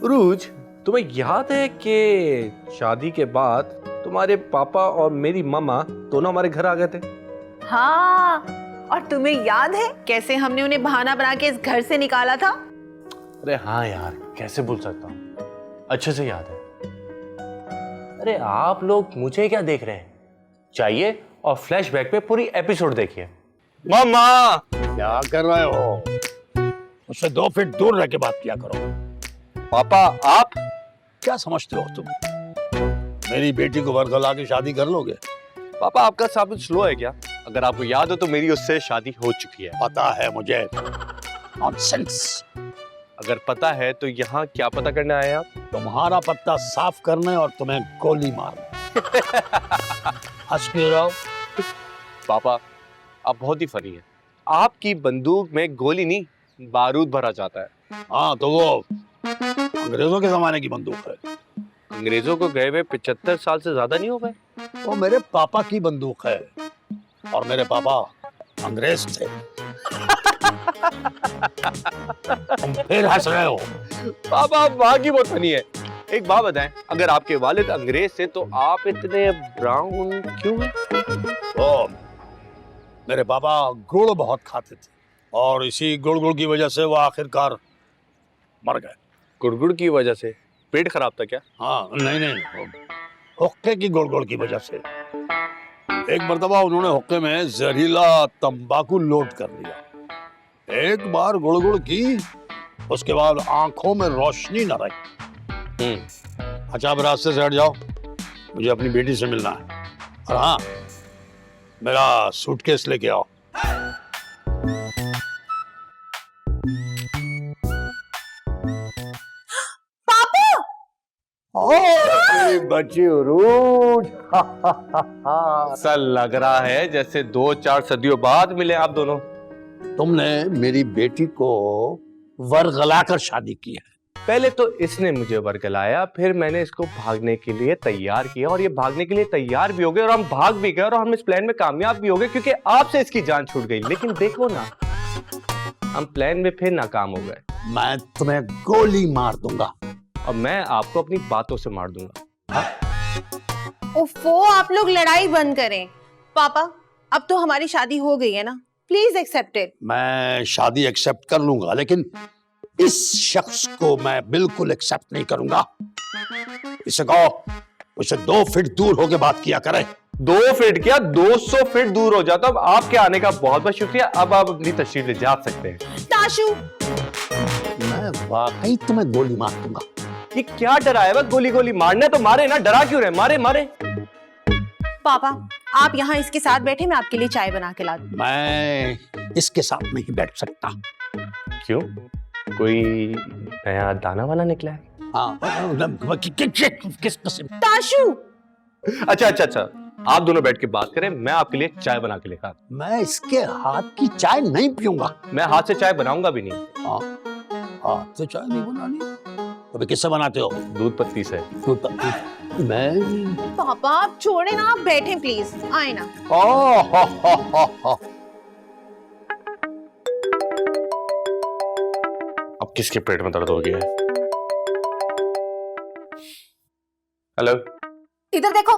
उरूज, तुम्हें याद है कि शादी के बाद तुम्हारे पापा और मेरी मामा दोनों हमारे घर आ गए थे? हाँ, और तुम्हें याद है कैसे हमने उन्हें बहाना बना के इस घर से निकाला था? अरे हाँ यार, कैसे भूल सकता हूँ, अच्छे से याद है। अरे आप लोग मुझे क्या देख रहे हैं, चाहिए और फ्लैशबैक पे पूरी एपिसोड देखिए। मामा क्या कर रहे हो? उससे 2 फीट दूर रह के बात किया करो। पापा आप क्या समझते हो तुम? मेरी बेटी को वर्गला के शादी कर लोगे? पापा आपका साबित स्लो है क्या? अगर आपको याद हो तो मेरी उससे शादी हो चुकी है। पता है मुझे। नॉनसेंस। अगर पता है तो यहाँ क्या पता करने आए आप? तुम्हारा पत्ता साफ करने और तुम्हें गोली मारने। हंस क्यों रहो? पापा आप बहुत ही फनी है। आपकी बंदूक में गोली नहीं, बारूद भरा जाता है। हाँ तो वो अंग्रेजों के जमाने की बंदूक है। अंग्रेजों को गए हुए 75 साल से ज्यादा नहीं हो गए? वो मेरे पापा की बंदूक है और मेरे पापा अंग्रेज थे। तुम फिर हंस रहे हो? पापा आप वहां की बहुत फनी है। एक बात बताएं, अगर आपके वालिद अंग्रेज थे तो आप इतने ब्राउन क्यों हैं? तो मेरे पापा गुड़ बहुत खाते थे और इसी गुड़ की वजह से वो आखिरकार मर गए। गुड़गुड़ की वजह से? पेट खराब था क्या? हाँ नहीं, हुक्के की गुड़ की वजह से। एक मर्तबा उन्होंने हुक्के में जहरीला तंबाकू लोड कर लिया। एक बार गुड़ की, उसके बाद आंखों में रोशनी न रही। अच्छा अब रास्ते से हट जाओ, मुझे अपनी बेटी से मिलना है। और हाँ, मेरा सूटकेस लेके आओ। मेरी बच्ची उरूज। ऐसा लग रहा है जैसे 2-4 सदियों बाद मिले आप दोनों। तुमने मेरी बेटी को वर्गला कर शादी की है। पहले तो इसने मुझे वर्गलाया, फिर मैंने इसको भागने के लिए तैयार किया और ये भागने के लिए तैयार भी हो गए और हम भाग भी गए और हम इस प्लान में कामयाब भी हो गए क्योंकि आपसे इसकी जान छूट गई। लेकिन देखो ना, हम प्लान में फिर नाकाम हो गए। मैं तुम्हें गोली मार दूंगा और मैं आपको अपनी बातों से मार दूंगा। ओफो, आप लोग लड़ाई बंद करें। पापा अब तो हमारी शादी हो गई है ना, प्लीज एक्सेप्ट इट। मैं शादी एक्सेप्ट कर लूंगा, लेकिन इस शख्स को मैं बिल्कुल एक्सेप्ट नहीं करूंगा। इसे कहो उसे 2 फीट दूर होके बात किया करे। 2 फीट क्या, 200 फीट दूर हो जाता। अब आपके आने का बहुत बहुत शुक्रिया। अब आप अपनी तशरीफ ले जा सकते हैं। ताशु, मैं वाकई तुम्हें गोली मार दूंगा। ये क्या डरा है? गोली मारने तो मारे ना, डरा क्यों रहे? मारे। पापा आप यहाँ इसके साथ बैठे, मैं आपके लिए चाय बना के ला दूं। मैं इसके साथ नहीं बैठ सकता। क्यों? कोई नया दाना वाला निकला है? हाँ, किस किस्म? ताशु, अच्छा, आप दोनों बैठ के बात करें, मैं आपके लिए चाय बना के लेकर आता हूं। मैं इसके हाथ की चाय नहीं पीऊंगा। मैं हाथ से चाय बनाऊंगा भी नहीं। हाथ से चाय नहीं बनानी? अबे किससे बनाते हो? दूध पत्ती से। मैं पापा आप छोड़े ना, आप बैठे प्लीज, आए ना। अब किसके पेट में दर्द हो गया है? हेलो, इधर देखो,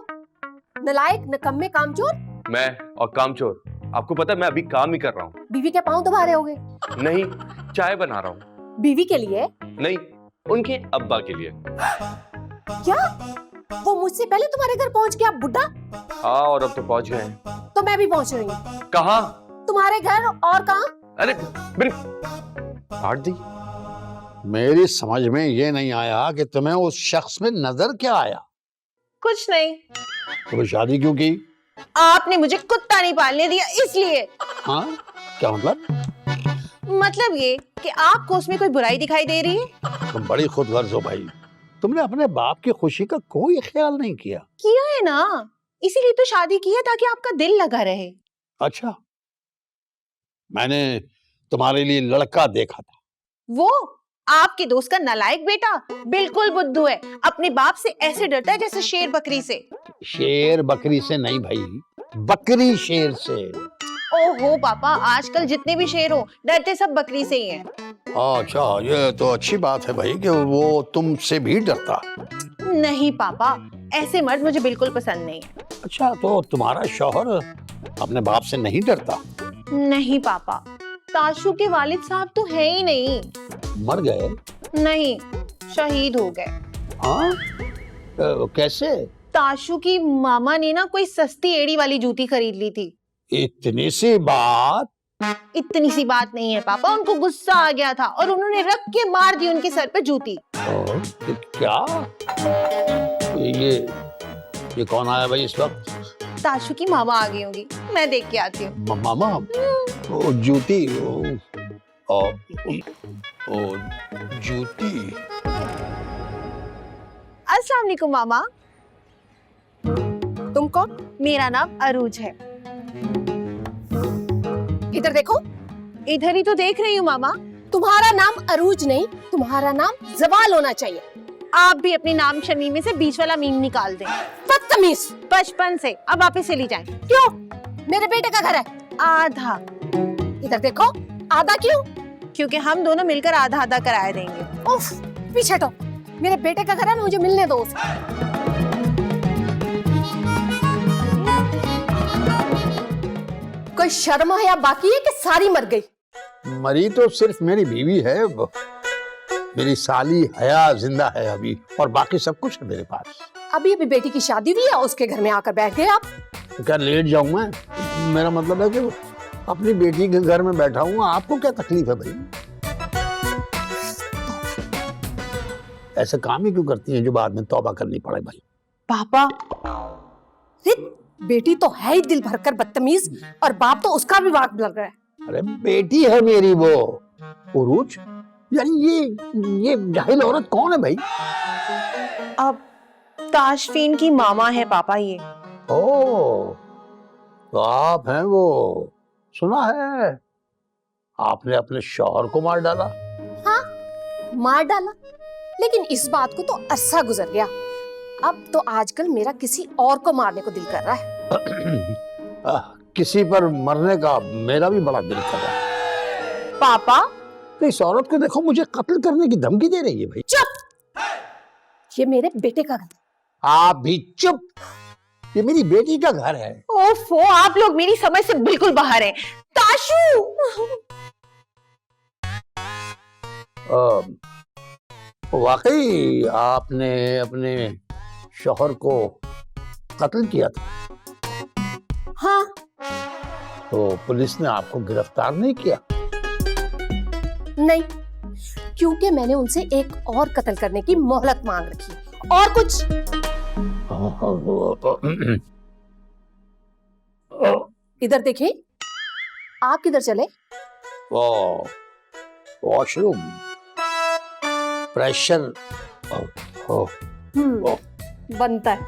नालायक, निकम्मे, कामचोर। मैं और कामचोर? आपको पता है मैं अभी काम ही कर रहा हूँ। बीवी के पांव दबा रहे होगे। नहीं, चाय बना रहा हूँ। बीवी के लिए? नहीं, उनके अब्बा के लिए। क्या? वो मुझसे पहले तुम्हारे घर पहुंच गया बुड्ढा? हाँ, और अब तो पहुंच गए हैं। तो मैं भी पहुंच रही हूँ। कहाँ? तुम्हारे घर, और कहाँ? अरे मेरी काट दी। मेरी समझ में ये नहीं आया कि तुम्हें उस शख्स में नजर क्या आया। कुछ नहीं। तुम्हें शादी क्यों की? आपने मुझे कुत्ता नहीं पालने दिया इसलिए। हाँ, क्या मतलब? मतलब ये कि आपको उसमें कोई बुराई दिखाई दे रही है? तुम बड़ी खुदगर्ज हो भाई। तुमने अपने बाप की खुशी का कोई ख्याल नहीं किया। किया है ना, इसीलिए तो शादी की है ताकि आपका दिल लगा रहे। अच्छा, मैंने तुम्हारे लिए लड़का देखा था। वो आपके दोस्त का नालायक बेटा बिल्कुल बुद्धू है, अपने बाप से ऐसे डरता है जैसे शेर बकरी से। शेर बकरी से नहीं भाई, बकरी शेर से। ओहो पापा, आजकल जितने भी शेर हो डरते सब बकरी से ही हैं। अच्छा, ये तो अच्छी बात है भाई कि वो तुमसे भी डरता। नहीं पापा, ऐसे मर्द मुझे बिल्कुल पसंद नहीं है। अच्छा, तो तुम्हारा शौहर अपने बाप से नहीं डरता? नहीं पापा, ताशु के वालिद साहब तो है ही नहीं। मर गए? नहीं, शहीद हो गए। हाँ? कैसे? ताशु की मामा ने ना कोई सस्ती एड़ी वाली जूती खरीद ली थी। इतनी सी बात? इतनी सी बात नहीं है पापा, उनको गुस्सा आ गया था और उन्होंने रख के मार दी उनके सर पे जूती। क्या? ये कौन आया भाई इस वक्त? ताशु की मामा आ गई होंगी, मैं देख के आती हूँ। मामा? ओ जूती, ओ जूती। अस्सलाम वालेकुम मामा। तुम कौन? मेरा नाम अरूज है। इधर देखो। इधर ही तो देख रही हूँ मामा। तुम्हारा नाम अरूज नहीं, तुम्हारा नाम जवाल होना चाहिए। आप भी अपने नाम शमीमे से बीच वाला मीम निकाल दें। बदतमीज। बचपन से अब वापस चली जाएं। क्यों? मेरे बेटे का घर है। आधा। इधर देखो। आधा क्यों? क्योंकि हम दोनों मिलकर आधा आधा कराया देंगे। उफ, पीछे हटो। मेरे बेटे का घर है ना, मुझे मिलने दो उसे। कोई शर्म है या बाकी है कि सारी मर गई? मरी तो सिर्फ मेरी बीवी है, मेरी साली हया जिंदा है अभी, और बाकी सब कुछ है मेरे पास। अभी अभी बेटी की शादी हुई है, उसके घर में आकर बैठ गए आप। क्या लेट जाऊं मैं? मेरा मतलब है कि अपनी बेटी के घर में बैठा हूँ, आपको क्या तकलीफ है भाई? ऐसे काम ही क्यों करती हैं जो बाद में तौबा करनी पड़े भाई? पापा, बेटी तो है ही दिल भरकर बदतमीज, और बाप तो उसका भी वाक लग रहा है। अरे बेटी है मेरी वो उरूज। यानी ये जाहिल औरत कौन है भाई? अब ताशफीन की मामा है पापा ये। ओ, तो आप हैं वो। सुना है आपने अपने शौहर को मार डाला। हाँ, मार डाला, लेकिन इस बात को तो अरसा गुजर गया। अब तो आजकल मेरा किसी और को मारने को दिल कर रहा है। किसी पर मरने का मेरा भी बड़ा दिल कर रहा है। पापा, तो इस औरत को देखो, मुझे कत्ल करने की धमकी दे रही है भाई। चुप! ये मेरे बेटे का घर। आप भी चुप! ये मेरी बेटी का घर है। ओफो, आप लोग मेरी समझ से बिल्कुल बाहर हैं। ताशु! वाकई आपने अपने शौहर को कत्ल किया था? हाँ। तो पुलिस ने आपको गिरफ्तार नहीं किया? नहीं, क्योंकि मैंने उनसे एक और कत्ल करने की मोहलत मांग रखी। और कुछ? इधर देखें। आप किधर चले? वॉशरूम। प्रेशर बनता है।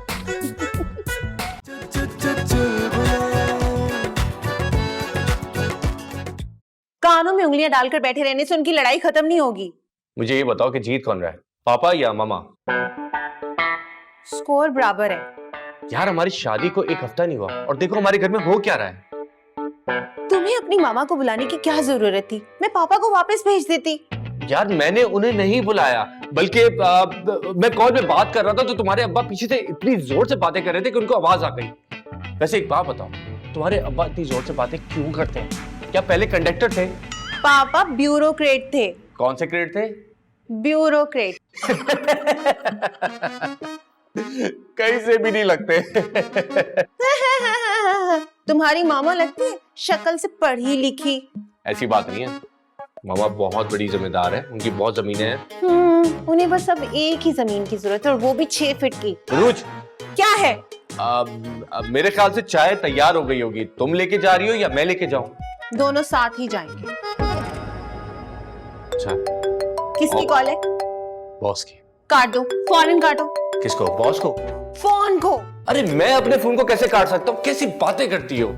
कानों में उंगलियां डालकर बैठे रहने से उनकी लड़ाई खत्म नहीं होगी। मुझे ये बताओ कि जीत कौन रहा है, पापा या मामा? स्कोर बराबर है। यार हमारी शादी को एक हफ्ता नहीं हुआ और देखो हमारे घर में हो क्या रहा है। तुम्हें अपनी मामा को बुलाने की क्या जरूरत थी? मैं पापा को वापस भेज देती। यार मैंने उन्हें नहीं बुलाया, बल्कि मैं कॉल पे बात कर रहा था तो तुम्हारे अब्बा पीछे से इतनी जोर से बातें कर रहे थे कि उनको आवाज आ गई। वैसे एक बात बताओ, तुम्हारे अब्बा इतनी जोर से बातें क्यों करते हैं? क्या पहले कंडक्टर थे? पापा ब्यूरोक्रेट थे। कौन से क्रेट थे? ब्यूरोक्रेट। कहीं से भी नहीं लगते। तुम्हारी मामा लगती है शक्ल से पढ़ी लिखी। ऐसी बात नहीं है, मामा बहुत बड़ी जिम्मेदार है, उनकी बहुत जमीनें हैं। उन्हें बस अब एक ही जमीन की जरूरत है और वो भी 6 फीट की। रूज, क्या है? मेरे ख्याल से चाय तैयार हो गई होगी, तुम लेके जा रही हो या मैं लेके जाऊं? दोनों साथ ही जाएंगे। अच्छा, किसकी कॉल है? बॉस की। काट दो, फौरन काटो। किसको? बॉस को? फोन को। अरे मैं अपने फोन को कैसे काट सकता हूँ? कैसी बातें करती हो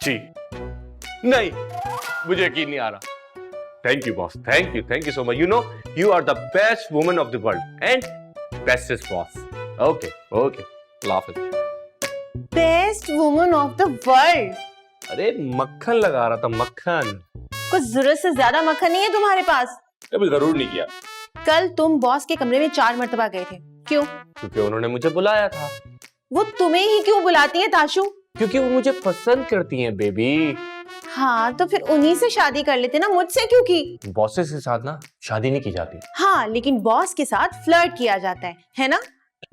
जी? नहीं, मुझे यकीन नहीं आ रहा। Thank you boss, thank you so much. You know you are the best woman of the world and bestest boss. Okay okay, laugh it. Best woman of the world? अरे मक्खन लगा रहा था, मक्खन। कुछ जरूरत से ज्यादा मक्खन नहीं है तुम्हारे पास? कभी जरूर नहीं किया। कल तुम बॉस के कमरे में 4 मर्तबा गए थे, क्यों? क्योंकि उन्होंने मुझे बुलाया था। वो तुम्हें ही क्यों बुलाती है ताशु? क्योंकि वो मुझे पसंद करती हैं बेबी। हाँ तो फिर उन्हीं से शादी कर लेते ना, मुझसे क्यों की? बॉसेस के साथ ना शादी नहीं की जाती। हाँ लेकिन बॉस के साथ फ्लर्ट किया जाता है ना?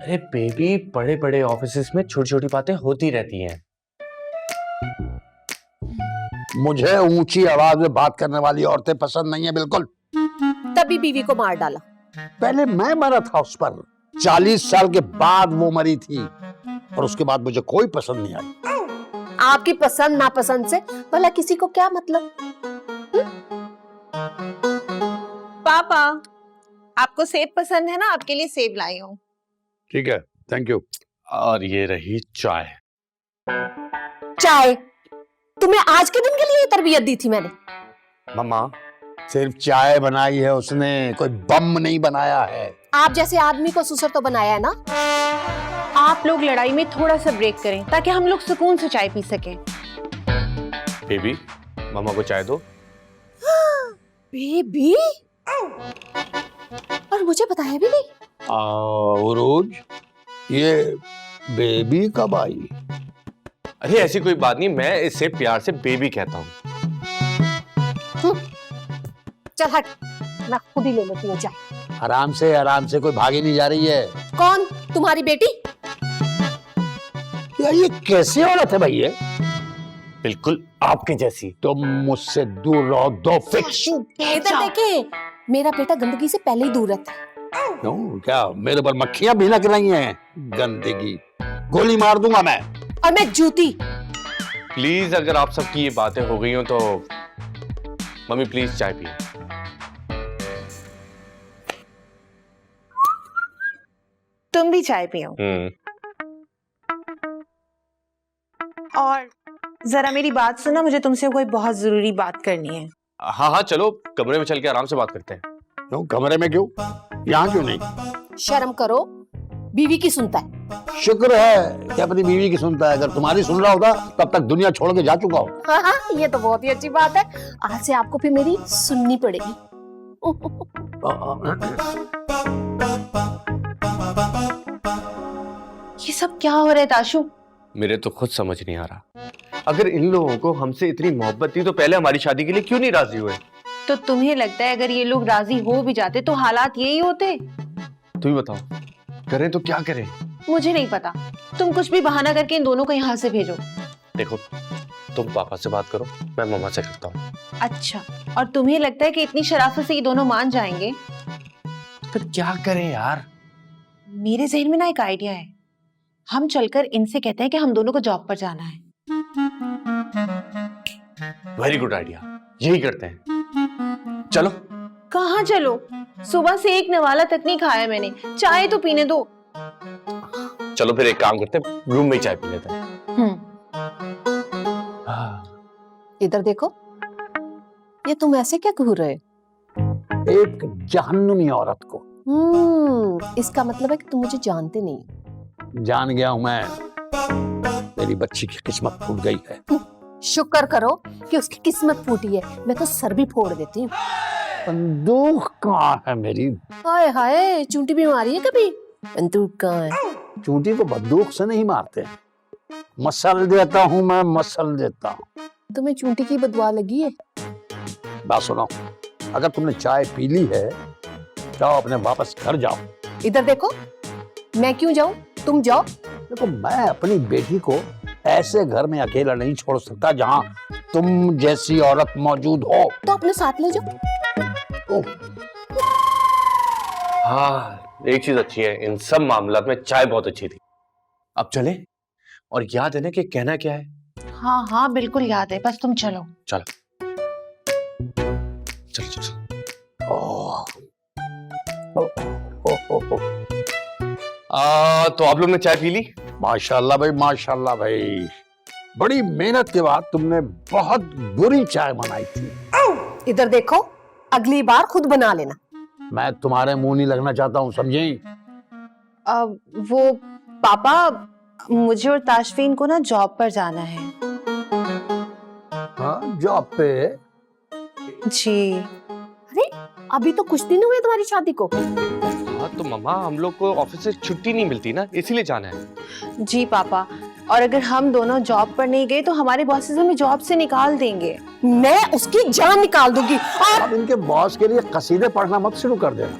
अरे बेबी, बड़े बड़े ऑफिसेस में छोटी छोटी बातें होती रहती हैं। मुझे ऊंची आवाज में बात करने वाली औरतें पसंद नहीं है बिल्कुल। तभी बीवी को मार डाला। पहले मैं मरा था उस पर, 40 साल के बाद वो मरी थी, और उसके बाद मुझे कोई पसंद नहीं आई। आपकी पसंद नापसंद से भला किसी को क्या मतलब? पापा, आपको सेब पसंद है ना, आपके लिए सेब लाई हूँ। ठीक है, थैंक यू। और ये रही चाय। चाय? तुम्हें आज के दिन के लिए तरबियत दी थी मैंने। मम्मा, सिर्फ चाय बनाई है उसने, कोई बम नहीं बनाया है। आप जैसे आदमी को सुसर तो बनाया है ना। आप लोग लड़ाई में थोड़ा सा ब्रेक करें ताकि हम लोग सुकून से चाय पी सकें। बेबी, मामा को चाय दो। बेबी? और मुझे बताया भी नहीं। उरूज, ये बेबी कब आई? अरे ऐसी कोई बात नहीं, मैं इससे प्यार से बेबी कहता हूँ। चल हट, मैं खुद ही ले लेती हूँ चाय। आराम से, कोई भागी नहीं जा रही है। कौन? तुम्हारी बेटी? यार ये कैसी औरत है भाई ये? बिल्कुल आपके जैसी। तुम मुझसे दूर रहो, दो फिक्स। इधर देखें, मेरा बेटा गंदगी से पहले ही दूर रहता है। क्यों, क्या मेरे पर मक्खियां भिनक रही हैं? गंदगी, गोली मार दूंगा मैं। और मैं जूती। प्लीज, अगर आप सबकी ये बातें हो गई हो तो मम्मी प्लीज चाय पिए। तुम भी चाय पियो। और जरा मेरी बात सुनो, मुझे तुमसे कोई बहुत जरूरी बात करनी है। हाँ हाँ, चलो कमरे में चल के आराम से बात करते हैं। क्यों, कमरे में क्यों? यहाँ क्यों नहीं? शर्म करो, बीवी की सुनता है। शुक्र है कि अपनी बीवी की सुनता है, अगर तुम्हारी सुन रहा होता तब तक दुनिया छोड़ के जा चुका होता। हाँ हाँ, ये तो बहुत ही अच्छी बात है। आज से आपको फिर मेरी सुननी पड़ेगी। ये सब क्या हो रहा है ताशु? मेरे तो खुद समझ नहीं आ रहा। अगर इन लोगों को हमसे इतनी मोहब्बत थी तो पहले हमारी शादी के लिए क्यों नहीं राजी हुए? तो तुम्हें लगता है अगर ये लोग राजी हो भी जाते तो हालात यही होते? तुम ही बताओ, करें तो क्या करें? मुझे नहीं पता, तुम कुछ भी बहाना करके इन दोनों को यहाँ से भेजो। देखो, तुम पापा से बात करो, मैं मम्मा से करता हूँ। अच्छा, और तुम्हें लगता है कि इतनी शराफत से ये दोनों मान जाएंगे? फिर क्या करें यार? मेरे जहन में ना एक आइडिया है, हम चलकर इनसे कहते हैं कि हम दोनों को जॉब पर जाना है। वेरी गुड आइडिया, यही करते हैं। चलो। कहाँ चलो? सुबह से एक नवाला तक नहीं खाया मैंने, चाय तो पीने दो। चलो फिर एक काम करते हैं, रूम में ही चाय पी लेते हैं। इधर देखो, ये तुम ऐसे क्या घूर रहे? एक जहन्नुमी औरत को। इसका मतलब है कि तुम मुझे जानते नहीं। जान गया हूं मैं, मेरी बच्ची की किस्मत फूट गई है। शुक्र करो कि उसकी किस्मत फूटी है, मैं तो सर भी फोड़ देती हूँ। बंदूक कहाँ है मेरी? हाय हाय, चूंटी भी मारी है कभी? बंदूक कहाँ है? चूंटी को बंदूक से नहीं मारते, मसल देता हूँ मैं, मसल देता हूँ। तुम्हें चूंटी की बदवा लगी है? बात सुनो, अगर तुमने चाय पी ली है जाओ, अपने वापस घर जाओ। इधर देखो, मैं क्यों जाऊं, तुम जाओ। देखो, मैं अपनी बेटी को ऐसे घर में अकेला नहीं छोड़ सकता जहां तुम जैसी औरत मौजूद हो। तो अपने साथ ले जाओ। हाँ, एक चीज अच्छी है, इन सब मामलात में चाय बहुत अच्छी थी। अब चले, और याद है ना कि कहना क्या है? हाँ हाँ बिल्कुल याद है, बस तुम चलो। चलो चलो चलो। तो आप लोग ने चाय पी ली? माशाल्लाह भाई, माशाल्लाह भाई, बड़ी मेहनत के बाद तुमने बहुत बुरी चाय बनाई थी। इधर देखो, अगली बार खुद बना लेना। मैं तुम्हारे मुंह नहीं लगना चाहता हूँ, समझी? वो पापा, मुझे और ताशफीन को ना जॉब पर जाना है। हाँ, जॉब पे? जी। अरे अभी तो कुछ दिन हुए तुम्हारी शादी को। हाँ तो मम्मा हम लोग को ऑफिस से छुट्टी नहीं मिलती ना, इसीलिए जाना है। जी पापा, और अगर हम दोनों जॉब पर नहीं गए तो हमारे बॉसेस हमें जॉब से निकाल देंगे। मैं उसकी जान निकाल दूंगी। और अब इनके बॉस के लिए कसीदे पढ़ना मत शुरू कर देना।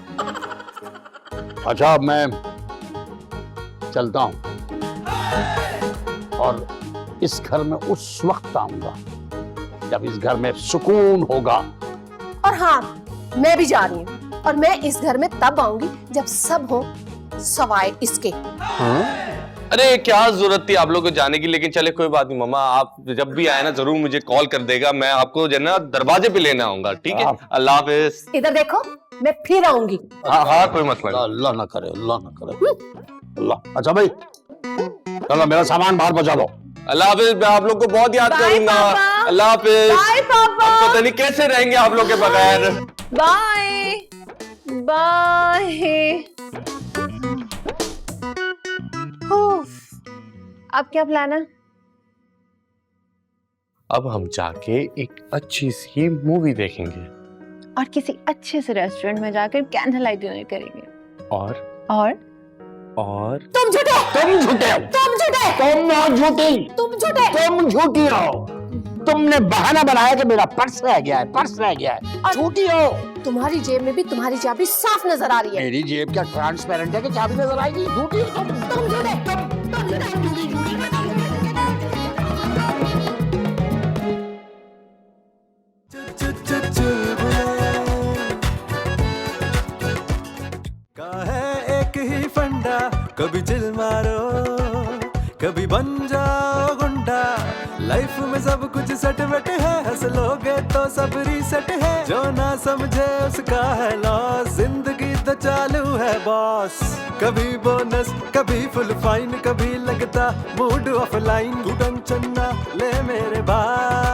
अच्छा अब मैं चलता हूं और इस घर में उस वक्त आऊंगा जब इस घर में सुकून होगा। और हाँ, मैं भी जा रही हूँ और मैं इस घर में तब आऊंगी जब सब हो सवाए इसके। अरे क्या जरूरत थी आप लोग को जाने की, लेकिन चले कोई बात नहीं मम्मा, आप जब भी आए ना जरूर मुझे कॉल कर देगा, मैं आपको जो है ना दरवाजे पे लेने आऊंगा, ठीक है? अल्लाह हाफिज। इधर देखो, मैं फिर आऊंगी। हाँ हाँ कोई मसला नहीं। अल्लाह ना करे, अल्लाह ना करे, अल्लाह। अच्छा भाई चलो मेरा सामान बाहर पहुंचा दो। अल्लाह हाफिज, मैं आप लोग को बहुत याद Bye, करूंगा। पापा। अल्लाह हाफिज। बाय पापा। अब पता नहीं कैसे रहेंगे आप लोग के बगैर। Bye bye. अब क्या प्लान है? अब हम जाके एक अच्छी सी मूवी देखेंगे और किसी अच्छे से रेस्टोरेंट में जाकर कैंडल लाइट डिनर करेंगे। और तुम झूठे, तुम झूठे हो, तुम झूठे, तुम झूठी, तुम झूठे। तुम झूठी हो। तुमने बहाना बनाया कि मेरा पर्स रह गया है, पर्स रह गया है। झूठी हो। तुम्हारी जेब में भी तुम्हारी चाबी साफ नजर आ रही है। मेरी जेब क्या ट्रांसपेरेंट है कि चाबी नजर आएगी? झूठी हो तुम झूठे, तुम झूठे। एक ही फंडा, कभी चिल मारो कभी बन जाओ गुंडा। लाइफ में सब कुछ सेट वेट है, हंस लोगे तो सब रीसेट है। जो ना समझे उसका है लॉस, जिंदगी तो चालू है बॉस। कभी बोनस कभी फुल फाइन, कभी लगता मूड ऑफलाइन। तू टेंशन ना ले मेरे भाई,